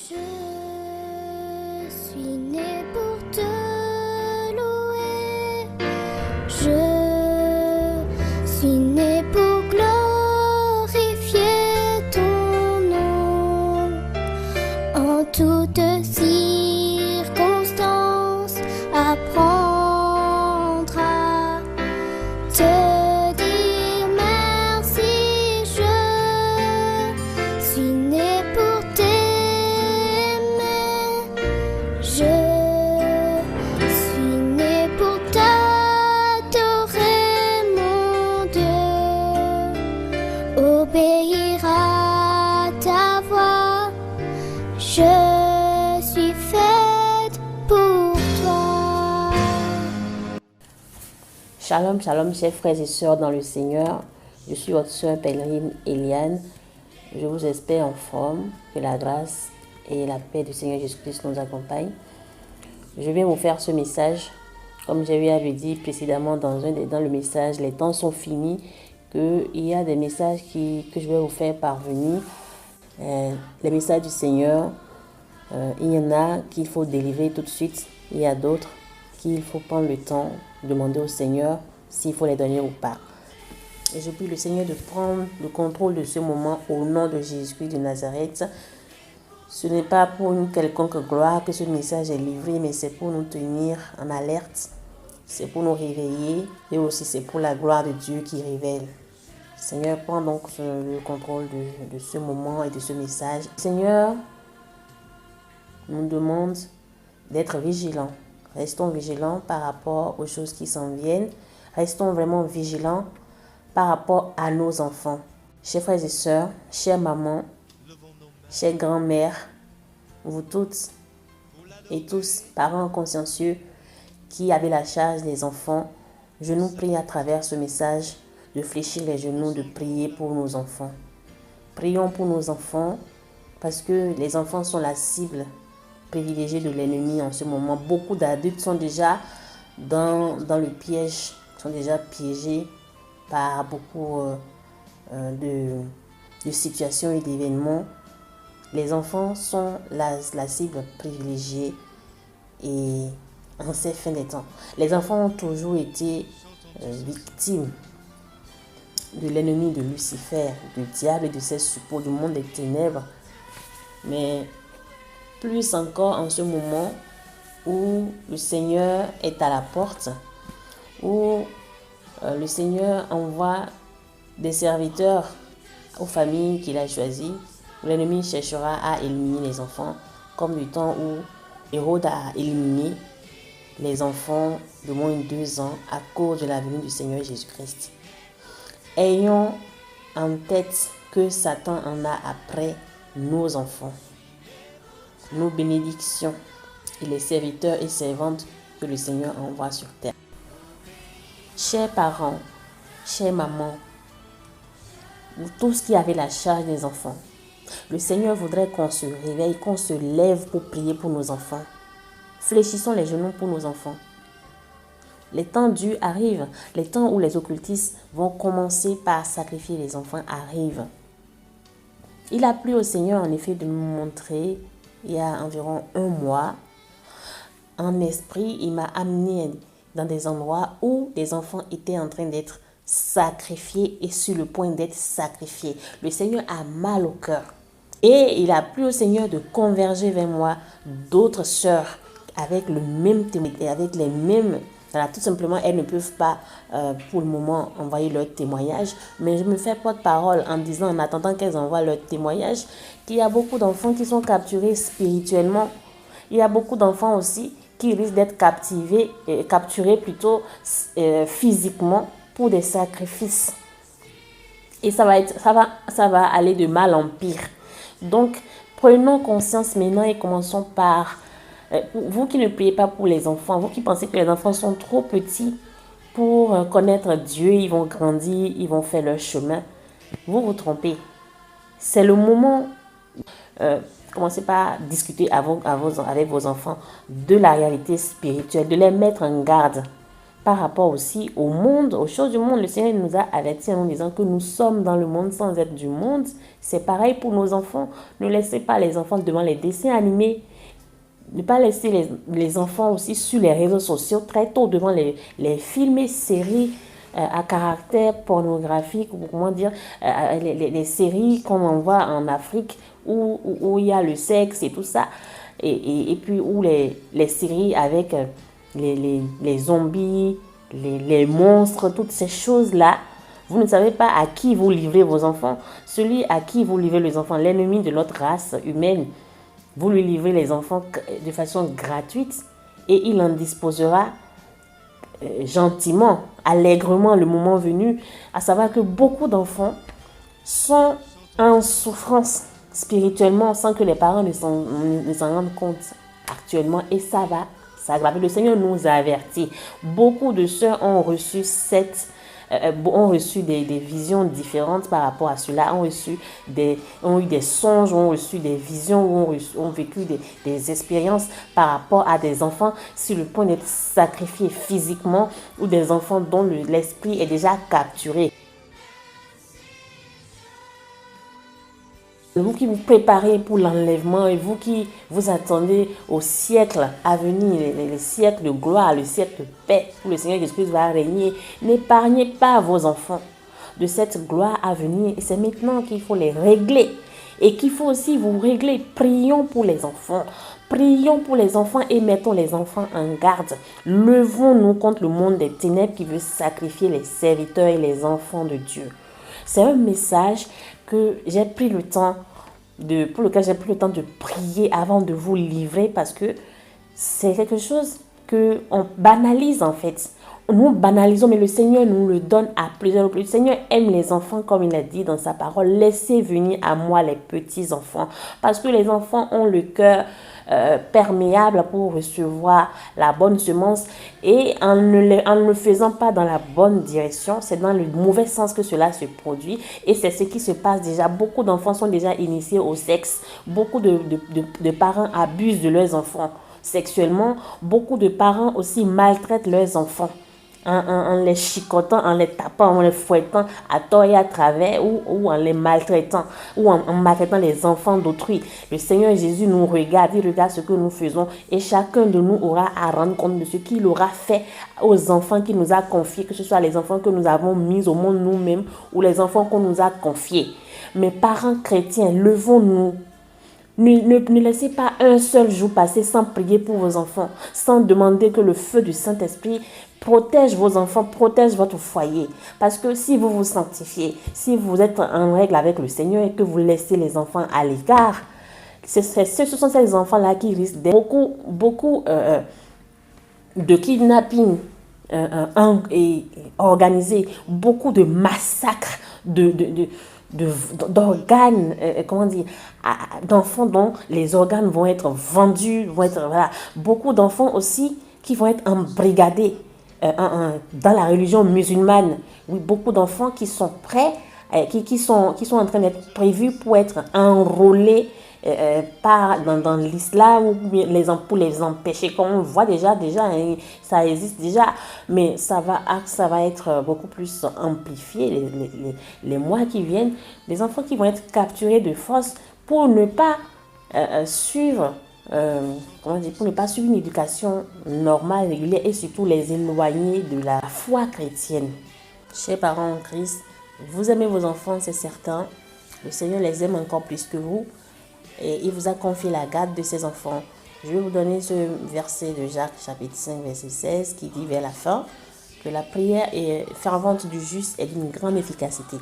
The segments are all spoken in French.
Je suis né pour te louer. Je suis né pour glorifier ton nom. En toutes circonstances, apprendre à te dire merci. Je suis né pour t'aimer. Je suis né pour t'adorer, mon Dieu. Obéir à ta voix. Je suis faite pour toi. Shalom, shalom, chers frères et sœurs dans le Seigneur. Je suis votre sœur pèlerine Eliane. Je vous espère en forme, que la grâce et la paix du Seigneur Jésus-Christ nous accompagnent. Je vais vous faire ce message, comme j'ai eu à le dire précédemment dans le message, les temps sont finis, qu'il y a des messages que je vais vous faire parvenir. Les messages du Seigneur, il y en a qu'il faut délivrer tout de suite, il y a d'autres qu'il faut prendre le temps, demander au Seigneur s'il faut les donner ou pas. Et je prie le Seigneur de prendre le contrôle de ce moment au nom de Jésus-Christ de Nazareth. Ce n'est pas pour une quelconque gloire que ce message est livré, mais c'est pour nous tenir en alerte, c'est pour nous réveiller et aussi c'est pour la gloire de Dieu qui révèle. Seigneur, prends donc le contrôle de ce moment et de ce message. Seigneur, nous demande d'être vigilants. Restons vigilants par rapport aux choses qui s'en viennent. Restons vraiment vigilants par rapport à nos enfants. Chers frères et sœurs, chères mamans, chères grand-mères, vous toutes et tous, parents consciencieux qui avez la charge des enfants, je nous prie à travers ce message de fléchir les genoux, de prier pour nos enfants. Prions pour nos enfants parce que les enfants sont la cible privilégiés de l'ennemi en ce moment. Beaucoup d'adultes sont déjà dans le piège, sont déjà piégés par beaucoup de situations et d'événements. Les enfants sont la cible privilégiée et en ces fins des temps. Les enfants ont toujours été victimes de l'ennemi de Lucifer, du diable et de ses suppôts, du monde des ténèbres. Mais plus encore en ce moment où le Seigneur est à la porte, où le Seigneur envoie des serviteurs aux familles qu'il a choisies, où l'ennemi cherchera à éliminer les enfants, comme du temps où Hérode a éliminé les enfants de moins de 2 ans à cause de la venue du Seigneur Jésus-Christ. Ayons en tête que Satan en a après nos enfants, nos bénédictions et les serviteurs et servantes que le Seigneur envoie sur terre. Chers parents, chères mamans, vous tous qui avez la charge des enfants, le Seigneur voudrait qu'on se réveille, qu'on se lève pour prier pour nos enfants. Fléchissons les genoux pour nos enfants. Les temps durs arrivent, les temps où les occultistes vont commencer par sacrifier les enfants arrivent. Il a plu au Seigneur en effet de me montrer, il y a environ 1 mois, en esprit, il m'a amené dans des endroits où des enfants étaient en train d'être sacrifiés et sur le point d'être sacrifiés. Le Seigneur a mal au cœur. Et il a plu au Seigneur de converger vers moi d'autres sœurs avec le même témoignage, avec les mêmes... Voilà, tout simplement, elles ne peuvent pas pour le moment envoyer leur témoignage. Mais je me fais porte-parole en disant, en attendant qu'elles envoient leur témoignage, qu'il y a beaucoup d'enfants qui sont capturés spirituellement. Il y a beaucoup d'enfants aussi qui risquent d'être capturés plutôt physiquement pour des sacrifices. Et ça va aller de mal en pire. Donc, prenons conscience maintenant et commençons par... Vous qui ne priez pas pour les enfants, vous qui pensez que les enfants sont trop petits pour connaître Dieu, ils vont grandir, ils vont faire leur chemin, vous vous trompez. C'est le moment, commencez par discuter avec vos enfants de la réalité spirituelle, de les mettre en garde par rapport aussi au monde, aux choses du monde. Le Seigneur nous a avertis en nous disant que nous sommes dans le monde sans être du monde. C'est pareil pour nos enfants. Ne laissez pas les enfants devant les dessins animés. Ne pas laisser les enfants aussi sur les réseaux sociaux très tôt devant les films et séries à caractère pornographique, ou comment dire, les séries qu'on envoie en Afrique où il y a le sexe et tout ça, et puis où les séries avec les zombies, les monstres, toutes ces choses-là. Vous ne savez pas à qui vous livrez vos enfants. Celui à qui vous livrez les enfants, l'ennemi de notre race humaine, vous lui livrez les enfants de façon gratuite et il en disposera gentiment, allègrement le moment venu. À savoir que beaucoup d'enfants sont en souffrance spirituellement sans que les parents ne s'en rendent compte actuellement, et ça va s'aggraver. Le Seigneur nous a avertis. Beaucoup de sœurs ont reçu des visions différentes par rapport à cela, ont eu des songes, ont reçu des visions, ont vécu des expériences par rapport à des enfants sur le point d'être sacrifiés physiquement, ou des enfants dont l'esprit est déjà capturé. Vous qui vous préparez pour l'enlèvement et vous qui vous attendez au siècle à venir, les siècles de gloire, le siècle de paix où le Seigneur Jésus-Christ va régner, n'épargnez pas vos enfants de cette gloire à venir. Et c'est maintenant qu'il faut les régler et qu'il faut aussi vous régler. Prions pour les enfants. Prions pour les enfants et mettons les enfants en garde. Levons-nous contre le monde des ténèbres qui veut sacrifier les serviteurs et les enfants de Dieu. C'est un message que j'ai pris le temps pour lequel j'ai pris le temps de prier avant de vous livrer, parce que c'est quelque chose que on banalise en fait. Nous banalisons, mais le Seigneur nous le donne à plusieurs reprises. Le Seigneur aime les enfants, comme il a dit dans sa parole. Laissez venir à moi les petits enfants, parce que les enfants ont le cœur perméable pour recevoir la bonne semence, et en ne le faisant pas dans la bonne direction, c'est dans le mauvais sens que cela se produit, et c'est ce qui se passe déjà. Beaucoup d'enfants sont déjà initiés au sexe. Beaucoup de parents abusent de leurs enfants sexuellement. Beaucoup de parents aussi maltraitent leurs enfants en les chicotant, en les tapant, en les fouettant à tort et à travers, ou en les maltraitant, ou en maltraitant les enfants d'autrui. Le Seigneur Jésus nous regarde, il regarde ce que nous faisons, et chacun de nous aura à rendre compte de ce qu'il aura fait aux enfants qu'il nous a confiés, que ce soit les enfants que nous avons mis au monde nous-mêmes ou les enfants qu'on nous a confiés. Mes parents chrétiens, levons-nous. Ne laissez pas un seul jour passer sans prier pour vos enfants, sans demander que le feu du Saint-Esprit protège vos enfants, protège votre foyer. Parce que si vous vous sanctifiez, si vous êtes en règle avec le Seigneur et que vous laissez les enfants à l'écart, ce sont ces enfants-là qui risquent d'être beaucoup de kidnapping et organisés, beaucoup de massacres, d'organes, d'enfants dont les organes vont être vendus, voilà. Beaucoup d'enfants aussi qui vont être embrigadés dans la religion musulmane. Oui, beaucoup d'enfants qui sont prêts, qui sont en train d'être prévus pour être enrôlés dans l'islam, pour les empêcher, comme on voit déjà, ça existe déjà, mais ça va être beaucoup plus amplifié les mois qui viennent. Des enfants qui vont être capturés de force pour ne pas suivre pour ne pas suivre une éducation normale, régulière, et surtout les éloigner de la foi chrétienne. Chers parents en Christ, vous aimez vos enfants, c'est certain. Le Seigneur les aime encore plus que vous. Et il vous a confié la garde de ses enfants. Je vais vous donner ce verset de Jacques, chapitre 5, verset 16, qui dit vers la fin que la prière fervente du juste est d'une grande efficacité.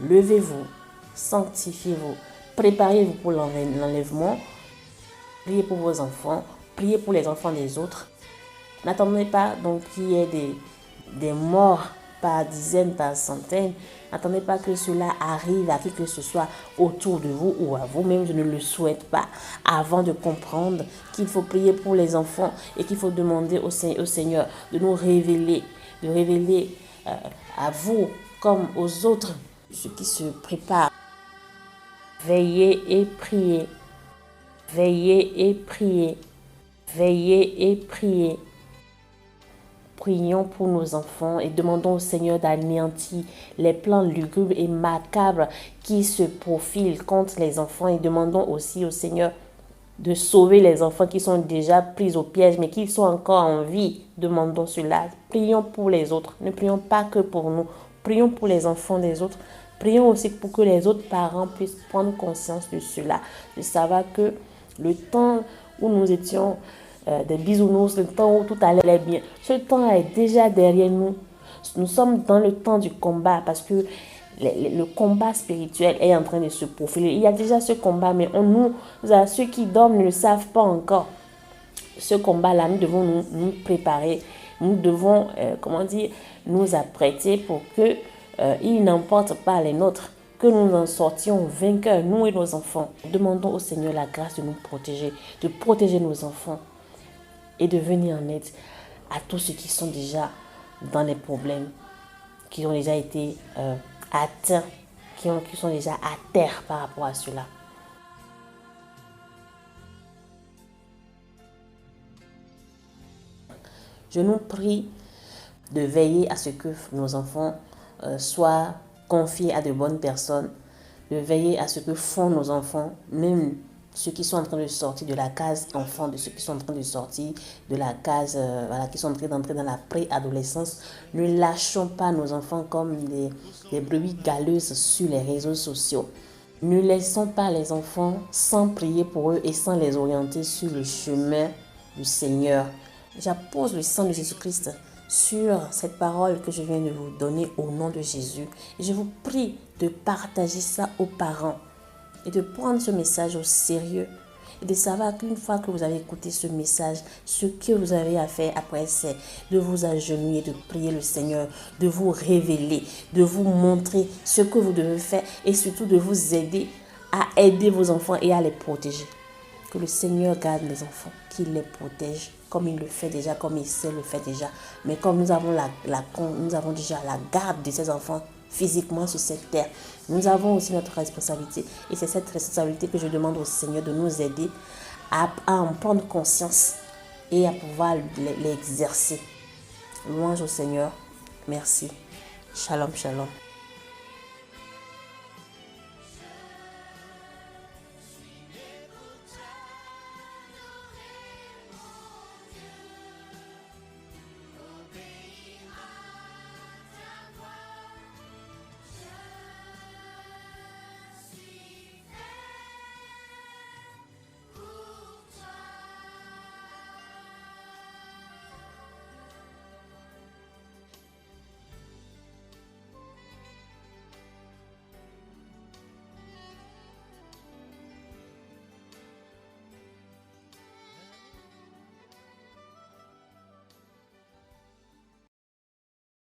Levez-vous, sanctifiez-vous, préparez-vous pour l'enlèvement, priez pour vos enfants, priez pour les enfants des autres. N'attendez pas donc qu'il y ait des morts par dizaines, par centaines. N'attendez pas que cela arrive à qui que ce soit autour de vous ou à vous-même. Je ne le souhaite pas, avant de comprendre qu'il faut prier pour les enfants et qu'il faut demander au Seigneur de nous révéler, à vous comme aux autres ceux qui se préparent. Veillez et priez. Veillez et priez. Veillez et priez. prions pour nos enfants et demandons au Seigneur d'anéantir les plans lugubres et macabres qui se profilent contre les enfants et demandons aussi au Seigneur de sauver les enfants qui sont déjà pris au piège mais qui sont encore en vie. Demandons cela. Prions pour les autres. Ne prions pas que pour nous. Prions pour les enfants des autres. Prions aussi pour que les autres parents puissent prendre conscience de cela. De savoir que le temps où nous étions des bisounours, le temps où tout allait bien, ce temps est déjà derrière nous. Nous sommes dans le temps du combat parce que le combat spirituel est en train de se profiler. Il y a déjà ce combat, mais ceux qui dorment ne le savent pas encore. Ce combat-là, nous devons nous préparer. Nous devons, nous apprêter pour que il n'emporte pas les nôtres, que nous en sortions vainqueurs, nous et nos enfants. Demandons au Seigneur la grâce de nous protéger, de protéger nos enfants et de venir en aide à tous ceux qui sont déjà dans les problèmes, qui ont déjà été atteints, qui sont déjà à terre par rapport à cela. Je nous prie de veiller à ce que nos enfants soient confiés à de bonnes personnes, de veiller à ce que font nos enfants, même ceux qui sont en train de sortir de la case enfant, de ceux qui sont en train de sortir de la case, qui sont en train d'entrer dans la préadolescence. Ne lâchons pas nos enfants comme des brebis galeuses sur les réseaux sociaux. Ne laissons pas les enfants sans prier pour eux et sans les orienter sur le chemin du Seigneur. J'appose le sang de Jésus-Christ sur cette parole que je viens de vous donner au nom de Jésus. Et je vous prie de partager ça aux parents et de prendre ce message au sérieux et de savoir qu'une fois que vous avez écouté ce message, ce que vous avez à faire après, c'est de vous agenouiller, de prier le Seigneur, de vous révéler, de vous montrer ce que vous devez faire et surtout de vous aider à aider vos enfants et à les protéger. Que le Seigneur garde les enfants, qu'il les protège comme il le fait déjà, comme il sait le faire déjà. Mais comme nous avons nous avons déjà la garde de ces enfants physiquement sur cette terre, nous avons aussi notre responsabilité. Et c'est cette responsabilité que je demande au Seigneur de nous aider à en prendre conscience et à pouvoir l'exercer. Louange au Seigneur. Merci. Shalom, shalom.